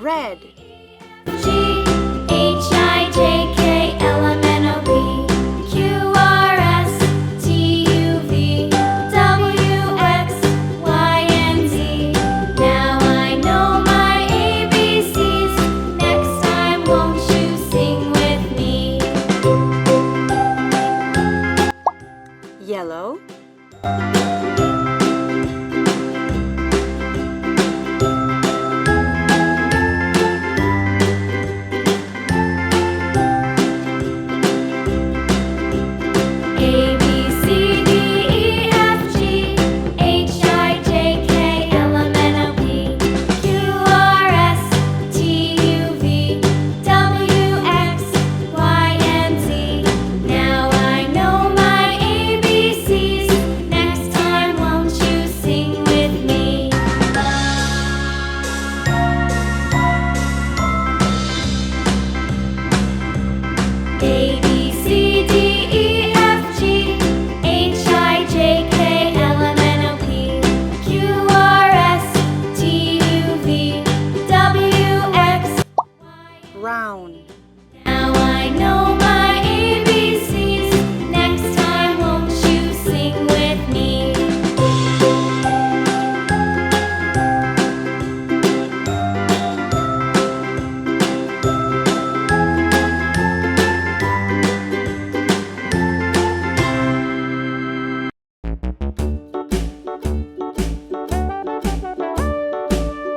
Red. Yellow. Brown. Now I know my ABCs. Next time, won't you sing with me?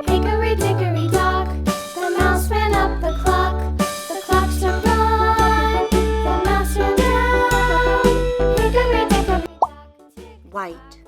Hickory dickory dock, the mouse ran up the clock. The clock struck one, the mouse ran down. Hickory dickory dock. White.